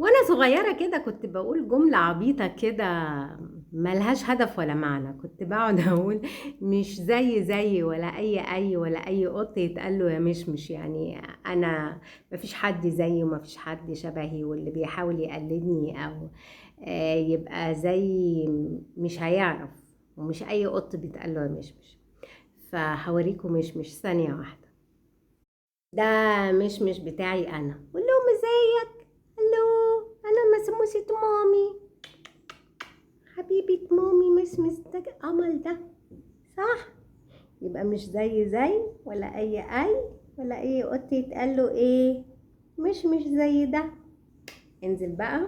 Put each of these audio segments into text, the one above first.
وانا صغيرة كده كنت بقول جملة عبيطة كده ملهاش هدف ولا معنى. كنت بقعد اقول مش زي ولا اي ولا اي قط يتقال له يا مشمش. يعني انا مفيش حد زيي ومفيش حد شبهي، واللي بيحاول يقلدني او يبقى زي مش هيعرف. ومش اي قط بيتقال له يا مشمش. فهوريكم مشمش ثانية واحدة. ده مشمش بتاعي انا. قول لهم ازيك. الو، انا مسموسة مامي، حبيبة مامي مسمس. ده قمر ده، صح؟ يبقى مش زي ولا اي ولا اي قط يتقال له ايه، مش زي ده. انزل بقى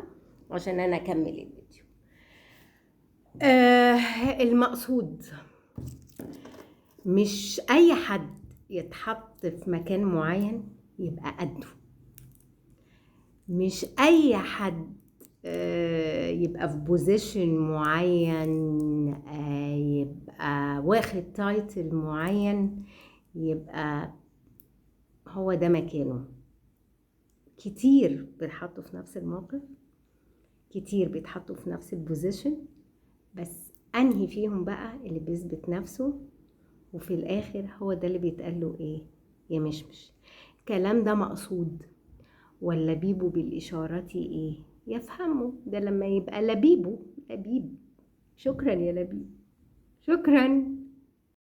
عشان انا اكمل الفيديو. المقصود مش اي حد يتحط في مكان معين يبقى قده. مش اي حد يبقى في بوزيشن معين، يبقى واخد تايتل معين يبقى هو ده مكانه. كتير بيتحطوا في نفس الموقف، كتير بيتحطوا في نفس البوزيشن، بس انهي فيهم بقى اللي بيثبت نفسه وفي الاخر هو ده اللي بيتقال له ايه، يا مشمش. الكلام ده مقصود ولا بيبو بالإشارة ايه يفهموا؟ ده لما يبقى لبيبو لبيب. شكرا يا لبيب، شكرا.